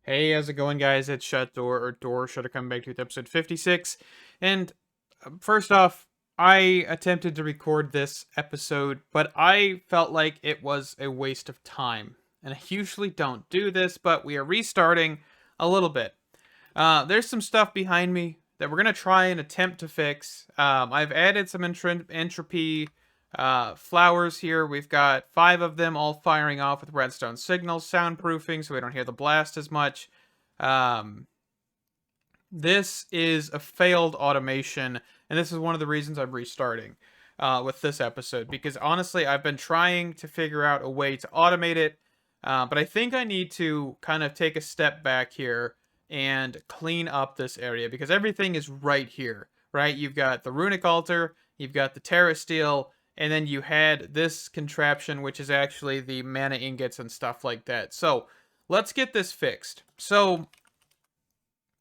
Hey, how's it going, guys? It's Shut Door, or Door Shutter, coming back to you with episode 56. And first off, I attempted to record this episode, but I felt like it was a waste of time. And I usually don't do this, but we are restarting a little bit. There's some stuff behind me that we're going to try and attempt to fix. I've added some entropy flowers here. We've got 5 of them all firing off with redstone signals, soundproofing so we don't hear the blast as much. Um, this is a failed automation, and this is one of the reasons I'm restarting with this episode, because honestly, I've been trying to figure out a way to automate it, but I think I need to kind of take a step back here and clean up this area, because everything is right here, right? You've got the runic altar, you've got the terrasteel, and then you had this contraption, which is actually the mana ingots and stuff like that. So let's get this fixed. So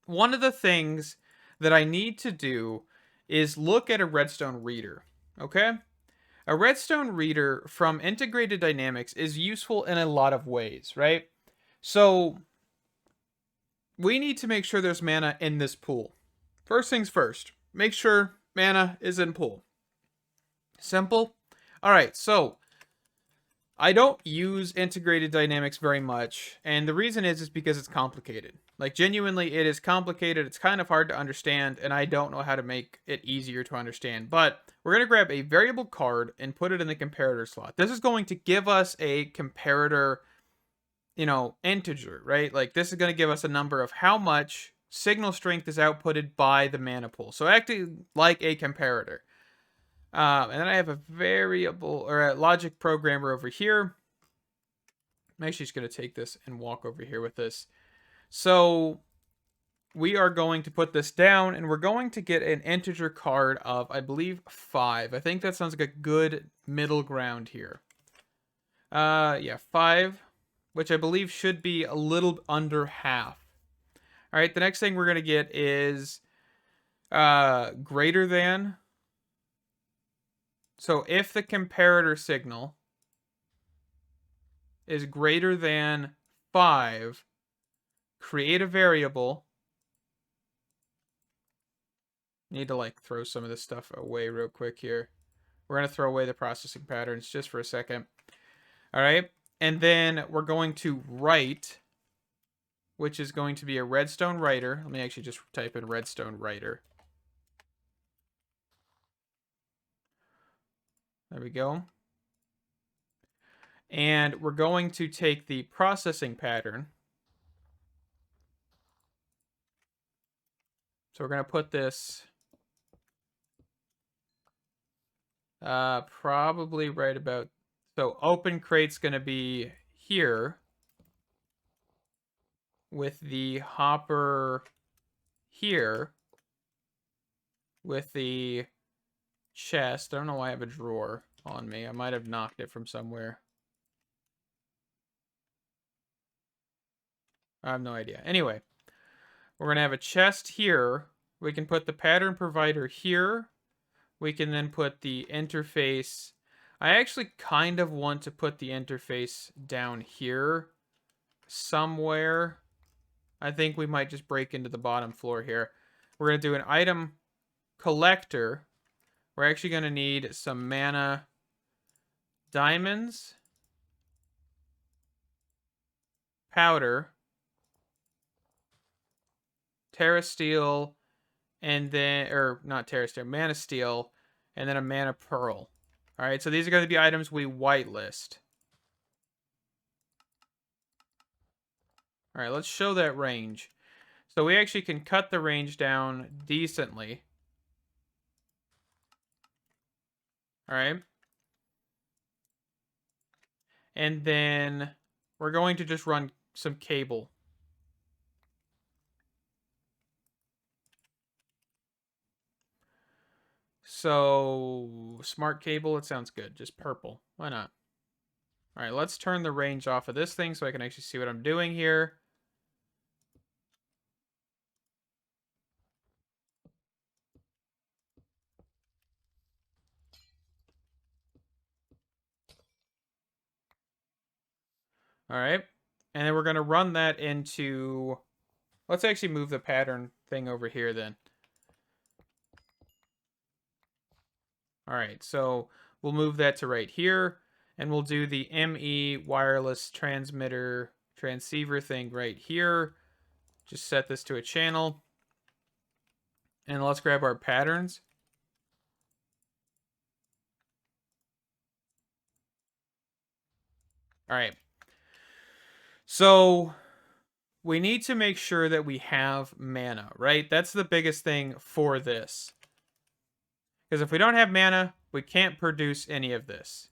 one of the things that I need to do is look at a redstone reader, okay? A redstone reader from Integrated Dynamics is useful in a lot of ways, right? So we need to make sure there's mana in this pool. First things first, make sure mana is in pool. Simple. All right, so I don't use integrated dynamics very much, and the reason is because it's complicated. Like, genuinely, it is complicated. It's kind of hard to understand, and I don't know how to make it easier to understand. But we're going to grab a variable card and put it in the comparator slot. This is going to give us a comparator, integer, right? Like, this is going to give us a number of how much signal strength is outputted by the mana pool. So acting like a comparator. And then I have a variable or a logic programmer over here. I'm actually just going to take this and walk over here with this. So we are going to put this down, and we're going to get an integer card of, I believe, 5. I think that sounds like a good middle ground here. Yeah, 5, which I believe should be a little under half. All right, the next thing we're going to get is greater than. So if the comparator signal is greater than 5, create a variable. Need to throw some of this stuff away real quick here. We're going to throw away the processing patterns just for a second. All right. And then we're going to write, which is going to be a redstone writer. Let me actually just type in redstone writer. There we go. And we're going to take the processing pattern. So we're going to put this probably right about. So open crate's going to be here with the hopper here with the chest. I don't know why I have a drawer on me. I might have knocked it from somewhere. I have no idea. Anyway, we're going to have a chest here. We can put the pattern provider here. We can then put the interface. I actually kind of want to put the interface down here somewhere. I think we might just break into the bottom floor here. We're going to do an item collector. We're actually going to need some mana diamonds, powder, terrasteel, and then, or not terrasteel, manasteel, and then a mana pearl. All right, so these are going to be items we whitelist. All right, let's show that range. So we actually can cut the range down decently. All right. And then we're going to just run some cable. So smart cable, it sounds good. Just purple. Why not? All right, let's turn the range off of this thing so I can actually see what I'm doing here. All right. And then we're going to run that into... Let's actually move the pattern thing over here then. All right, so we'll move that to right here, and we'll do the ME wireless transmitter transceiver thing right here. Just set this to a channel. And let's grab our patterns. All right. So we need to make sure that we have mana, right? That's the biggest thing for this. Because if we don't have mana, we can't produce any of this.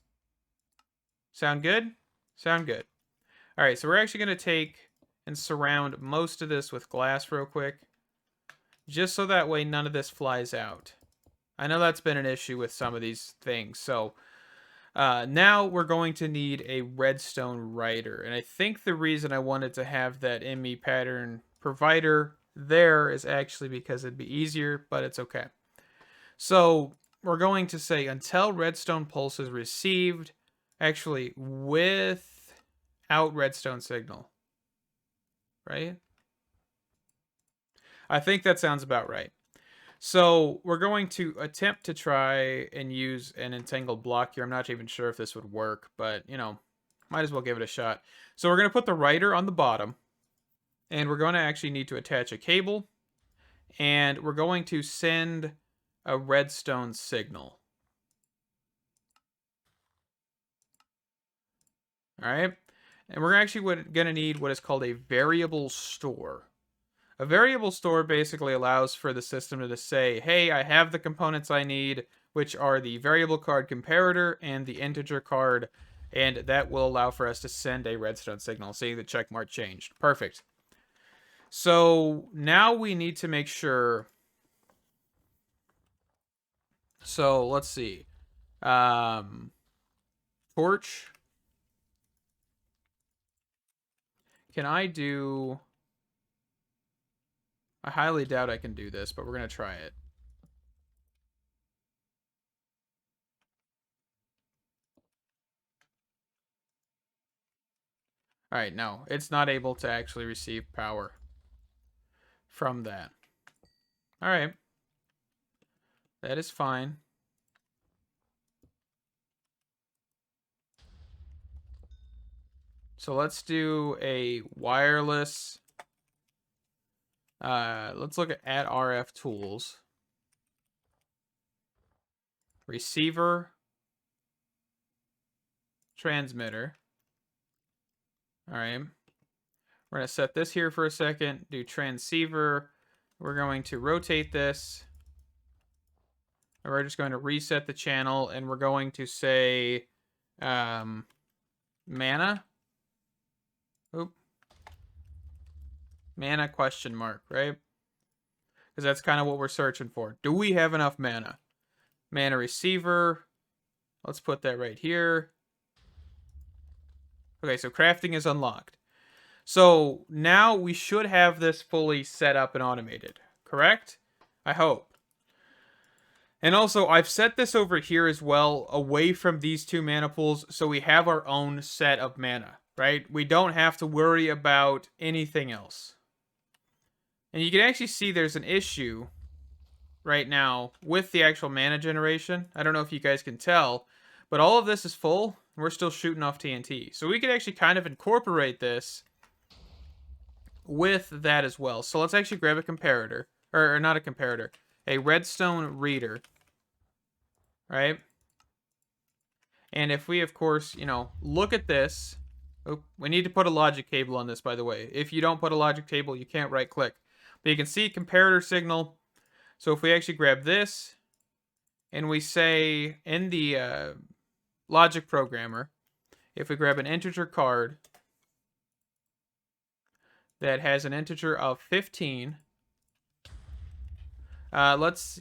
Sound good? Sound good. All right, so we're actually going to take and surround most of this with glass real quick. Just so that way none of this flies out. I know that's been an issue with some of these things. So now we're going to need a redstone writer. And I think the reason I wanted to have that ME pattern provider there is actually because it'd be easier, but it's okay. So we're going to say until redstone pulse is received, actually without redstone signal, right? I think that sounds about right. So we're going to attempt to try and use an entangled block here. I'm not even sure if this would work, but, you know, might as well give it a shot. So we're going to put the writer on the bottom, and we're going to actually need to attach a cable, and we're going to send a redstone signal. All right? And we're actually going to need what is called a variable store. A variable store basically allows for the system to just say, hey, I have the components I need, which are the variable card comparator and the integer card, and that will allow for us to send a redstone signal. See, the check mark changed. Perfect. So now we need to make sure... So let's see. Torch. Can I do... I highly doubt I can do this, but we're going to try it. All right, no, it's not able to actually receive power from that. All right. That is fine. So let's do a wireless. Let's look at RF tools. Receiver. Transmitter. All right. We're going to set this here for a second. Do transceiver. We're going to rotate this. And we're just going to reset the channel. And we're going to say mana. Oop. Mana question mark, right? Because that's kind of what we're searching for. Do we have enough mana? Mana receiver. Let's put that right here. Okay, so crafting is unlocked. So now we should have this fully set up and automated, correct? I hope. And also, I've set this over here as well, away from these two mana pools, so we have our own set of mana, right? We don't have to worry about anything else. And you can actually see there's an issue right now with the actual mana generation. I don't know if you guys can tell, but all of this is full. We're still shooting off TNT. So we could actually kind of incorporate this with that as well. So let's actually grab a comparator. Or not a comparator. A redstone reader. Right? And if we, of course, you know, look at this. Oh, we need to put a logic cable on this, by the way. If you don't put a logic cable, you can't right click. But you can see comparator signal. So if we actually grab this, and we say in the logic programmer, if we grab an integer card that has an integer of 15, let's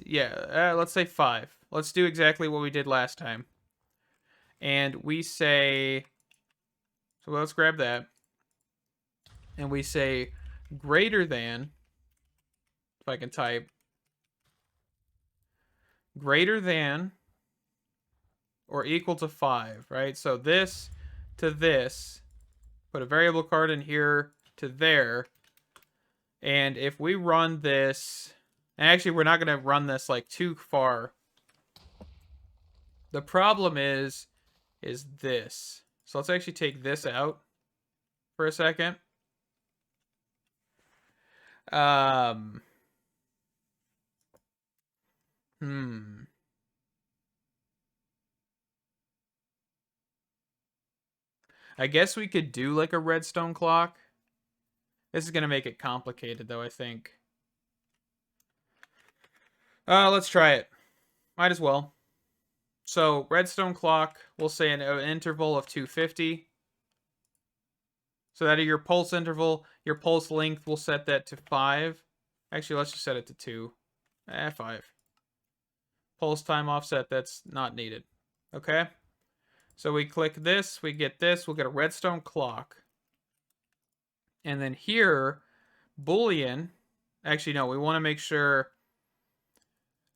say 5. Let's do exactly what we did last time. And we say, so let's grab that. And we say greater than, if I can type, greater than or equal to 5, right? So this to this Put a variable card in here to there. And if we run this... And actually, we're not going to run this like too far. The problem is this. So let's actually take this out for a second. I guess we could do like a redstone clock. This is going to make it complicated though, I think. Let's try it. Might as well. So, redstone clock, we'll say an interval of 250. So that is your pulse interval. Your pulse length, we'll set that to 5. Actually, let's just set it to 2. 5. Pulse time offset, that's not needed. Okay? So we click this, we get this, we'll get a redstone clock. And then here, Boolean, actually no, we want to make sure,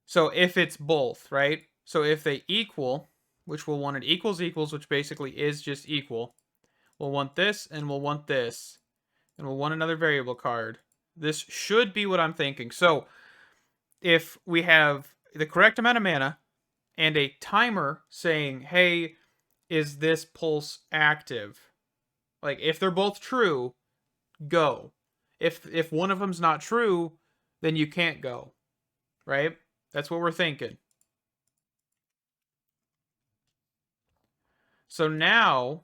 so if it's both, right? So if they equal, which we'll want it equals, which basically is just equal. We'll want this, and we'll want this. And we'll want another variable card. This should be what I'm thinking. So if we have the correct amount of mana and a timer saying, hey, is this pulse active? Like, if they're both true, go. If one of them's not true, then you can't go. Right? That's what we're thinking. So now,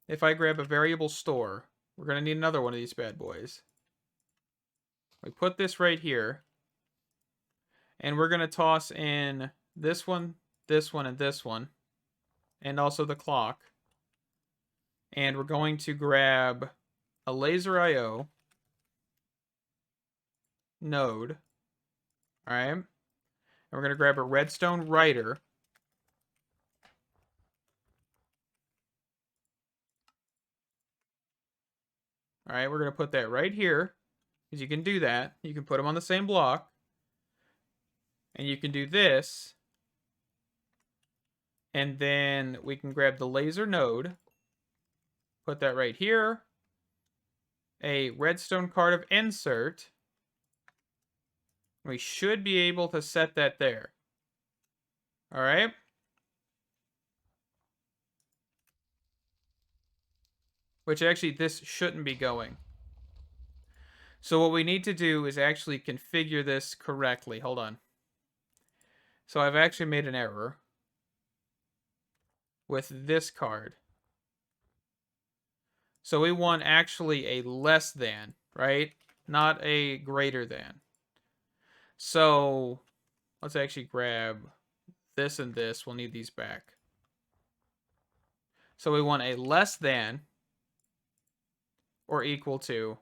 if I grab a variable store, we're going to need another one of these bad boys. We put this right here. And we're going to toss in this one, and this one. And also the clock. And we're going to grab a laser IO node. Alright? And we're going to grab a redstone writer. Alright, we're going to put that right here. Because you can do that. You can put them on the same block. And you can do this. And then we can grab the laser node. Put that right here. A redstone card of insert. We should be able to set that there. Alright? Which actually, this shouldn't be going. So what we need to do is actually configure this correctly. Hold on. So I've actually made an error with this card. So we want actually a less than, right? Not a greater than. So let's actually grab this and this. We'll need these back. So we want a less than or equal to.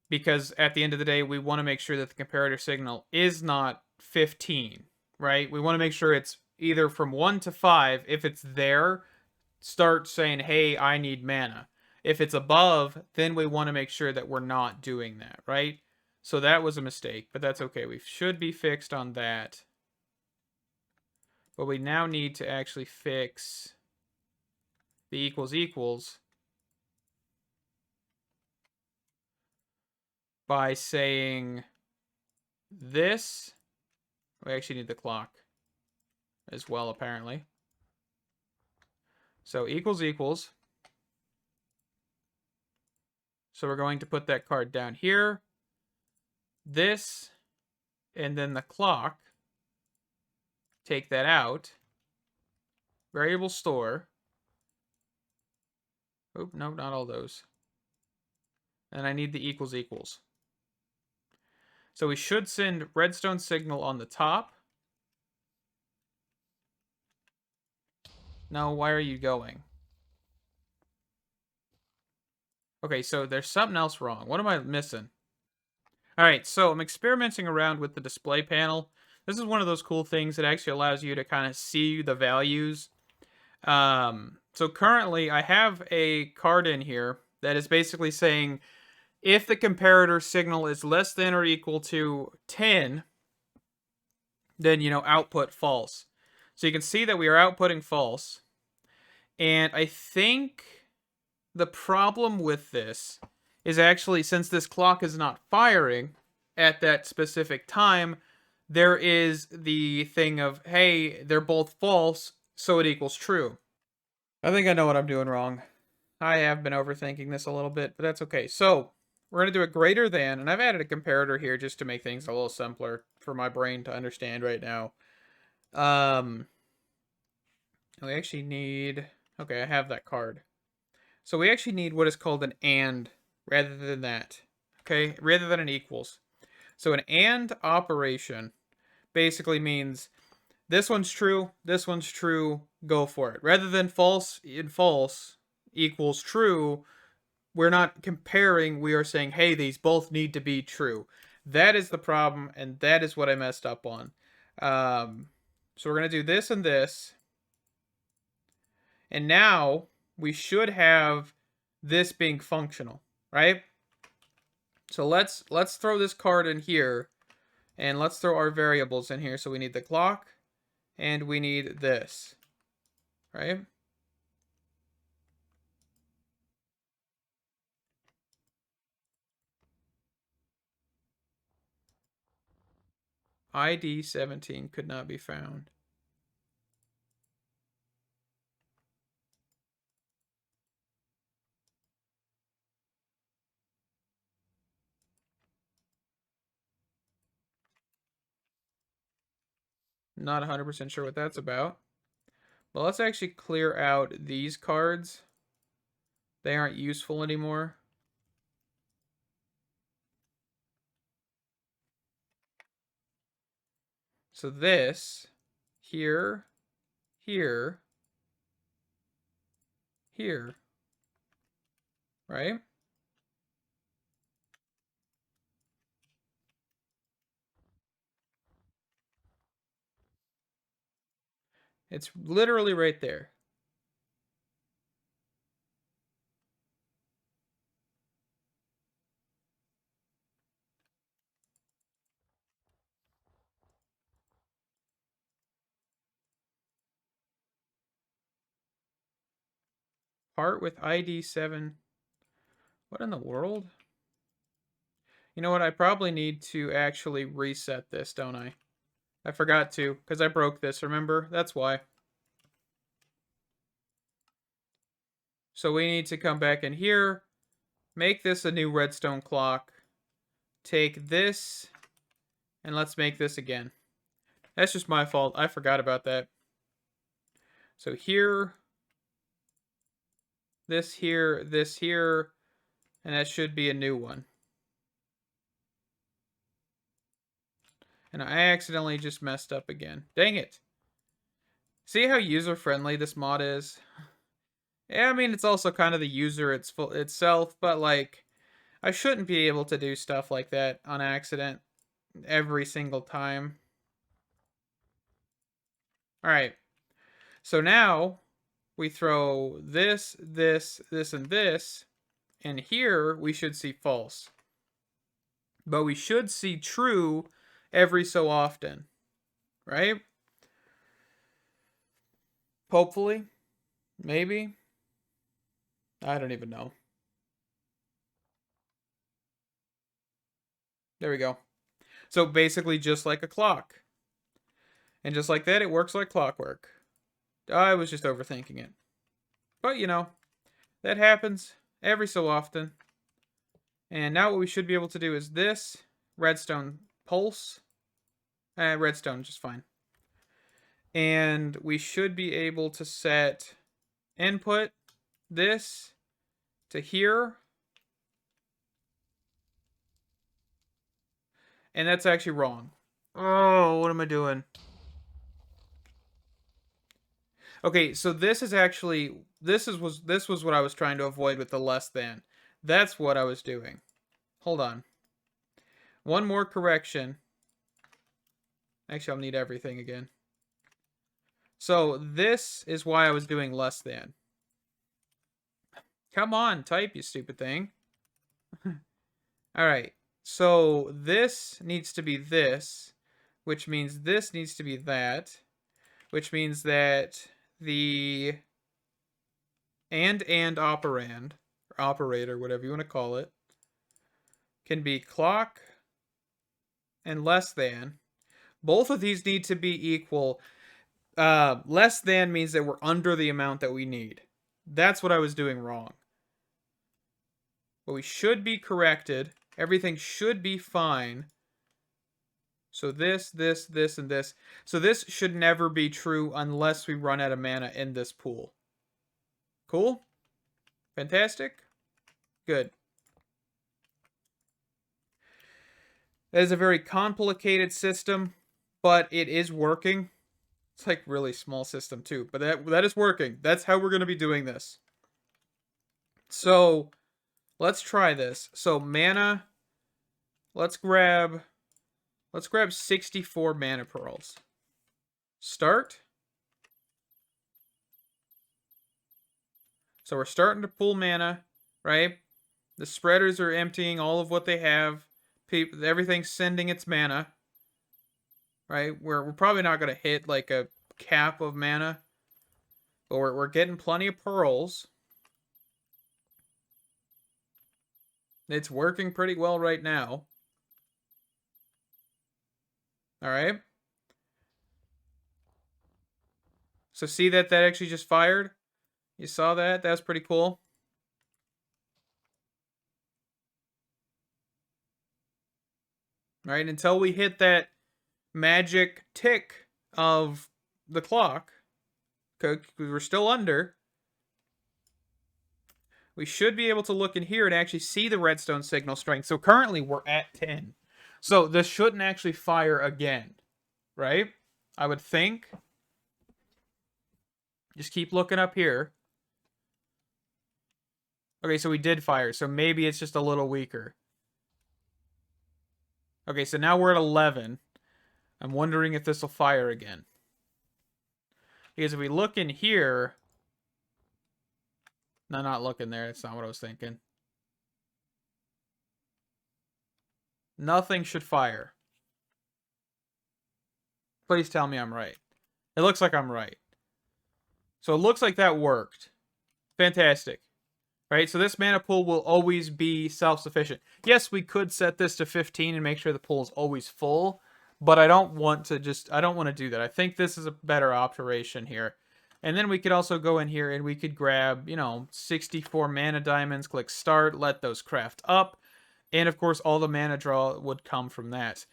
Because at the end of the day, we want to make sure that the comparator signal is not 15, right? We want to make sure it's either from 1 to 5. If it's there, start saying, hey, I need mana. If it's above, then we want to make sure that we're not doing that, right? So that was a mistake, but that's okay. We should be fixed on that. But we now need to actually fix the equals by saying this. We actually need the clock as well, apparently. So equals. So we're going to put that card down here. This, and then the clock. Take that out. Variable store. Oh, no, not all those. And I need the equals. So we should send redstone signal on the top. No, why are you going? Okay, so there's something else wrong. What am I missing? Alright, so I'm experimenting around with the display panel. This is one of those cool things that actually allows you to kind of see the values. So currently, I have a card in here that is basically saying if the comparator signal is less than or equal to 10, then, output false. So you can see that we are outputting false. And I think the problem with this is actually, since this clock is not firing at that specific time, there is the thing of, hey, they're both false, so it equals true. I think I know what I'm doing wrong. I have been overthinking this a little bit, but that's okay. So we're going to do a greater than, and I've added a comparator here just to make things a little simpler for my brain to understand right now. We actually need, okay, I have that card. So we actually need what is called an and rather than that, okay, rather than an equals. So an and operation basically means this one's true, go for it. Rather than false and false equals true, we're not comparing, we are saying, hey, these both need to be true. That is the problem, and that is what I messed up on. So we're going to do this and this. And now we should have this being functional, right? So let's throw this card in here, and let's throw our variables in here. So we need the clock, and we need this, right? ID 17 could not be found. Not 100% sure what that's about. But let's actually clear out these cards. They aren't useful anymore. So this, here, here, here, right? It's literally right there. Part with ID 7. What in the world? You know what? I probably need to actually reset this, don't I? I forgot to, because I broke this, remember? That's why. So we need to come back in here, make this a new redstone clock, take this, and let's make this again. That's just my fault. I forgot about that. So here, this here, and that should be a new one. And I accidentally just messed up again. Dang it. See how user-friendly this mod is? Yeah, I mean, it's also kind of the user itself, but like, I shouldn't be able to do stuff like that on accident every single time. Alright, so now we throw this, and this, and here we should see false. But we should see true every so often, right? Hopefully. Maybe. I don't even know. There we go. So basically just like a clock. And just like that, it works like clockwork. I was just overthinking it. But, you know, that happens every so often. And now what we should be able to do is this. Redstone pulse. Redstone, just fine. And we should be able to set input this to here. And that's actually wrong. Oh, what am I doing? Okay, so this is actually this was what I was trying to avoid with the less than. That's what I was doing. Hold on. One more correction. Actually, I'll need everything again. So this is why I was doing less than. Come on, type, you stupid thing. Alright, so this needs to be this, which means this needs to be that, which means that the and operand, or operator, whatever you want to call it, can be clock and less than. Both of these need to be equal. Less than means that we're under the amount that we need. That's what I was doing wrong. But we should be corrected. Everything should be fine. So this, and this. So this should never be true unless we run out of mana in this pool. Cool? Fantastic? Good. That is a very complicated system, but it is working. It's like really small system too, but that is working. That's how we're going to be doing this. So let's try this. So mana, let's grab 64 mana pearls. Start. So we're starting to pull mana, right? The spreaders are emptying all of what they have. Everything's sending its mana, right? We're probably not going to hit like a cap of mana, but we're getting plenty of pearls. It's working pretty well right now. All right. So see that actually just fired? You saw that? That was pretty cool. All right, until we hit that magic tick of the clock, because we're still under, we should be able to look in here and actually see the redstone signal strength. So currently we're at 10. So this shouldn't actually fire again, right? I would think. Just keep looking up here. Okay, so we did fire, so maybe it's just a little weaker. Okay, so now we're at 11. I'm wondering if this will fire again. Because if we look in here... No, not looking there. That's not what I was thinking. Nothing should fire. Please tell me I'm right. It looks like I'm right. So it looks like that worked. Fantastic. Right, so this mana pool will always be self-sufficient. Yes, we could set this to 15 and make sure the pool is always full, but I don't want to do that. I think this is a better operation here. And then we could also go in here and we could grab, 64 mana diamonds, click start, let those craft up. And of course, all the mana draw would come from that.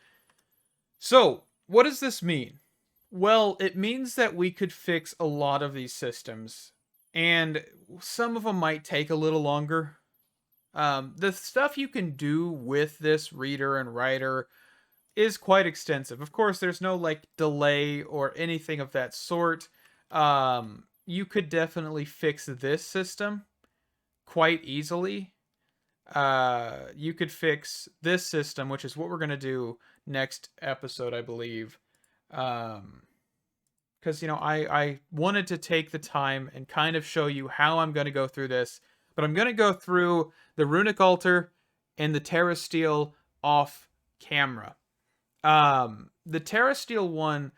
So, what does this mean? Well, it means that we could fix a lot of these systems. And some of them might take a little longer. The stuff you can do with this reader and writer is quite extensive. Of course, there's no like delay or anything of that sort. You could definitely fix this system quite easily. You could fix this system, which is what we're going to do next episode, I believe. Because, I wanted to take the time and kind of show you how I'm going to go through this. But I'm going to go through the Runic Altar and the Terasteel off camera. The Terasteel one,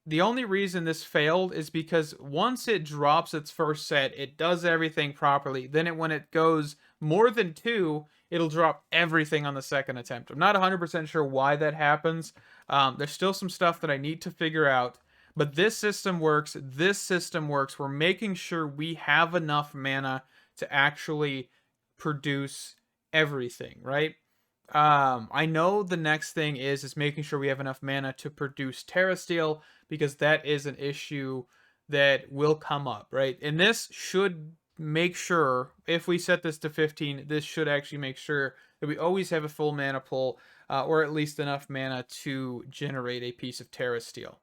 the only reason this failed is because once it drops its first set, it does everything properly. Then when it goes more than 2, it'll drop everything on the second attempt. I'm not 100% sure why that happens. There's still some stuff that I need to figure out. But this system works. This system works. We're making sure we have enough mana to actually produce everything, right? I know the next thing is making sure we have enough mana to produce Terasteel, because that is an issue that will come up, right? And this should make sure, if we set this to 15, this should actually make sure that we always have a full mana pool, or at least enough mana to generate a piece of Terasteel.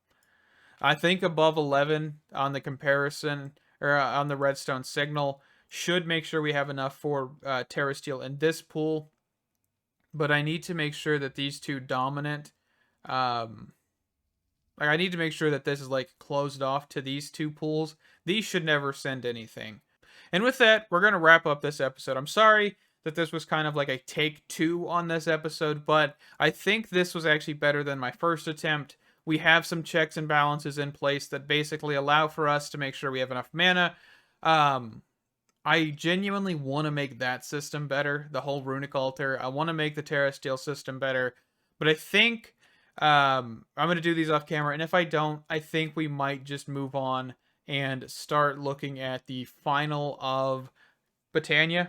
I think above 11 on the comparison, or on the redstone signal, should make sure we have enough for Terasteel in this pool. But I need to make sure that these two dominant, I need to make sure that this is like closed off to these two pools. These should never send anything. And with that, we're going to wrap up this episode. I'm sorry that this was kind of like a take 2 on this episode, but I think this was actually better than my first attempt. We have some checks and balances in place that basically allow for us to make sure we have enough mana. I genuinely want to make that system better, the whole runic altar. I want to make the Terrasteel system better, but I think I'm going to do these off camera, and if I don't, I think we might just move on and start looking at the final of Botania.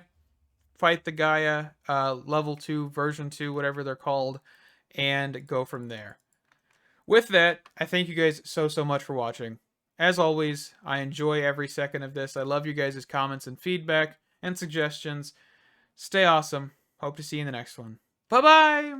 Fight the Gaia, level 2, version 2, whatever they're called, and go from there. With that, I thank you guys so much for watching. As always, I enjoy every second of this. I love you guys' comments and feedback and suggestions. Stay awesome. Hope to see you in the next one. Bye bye!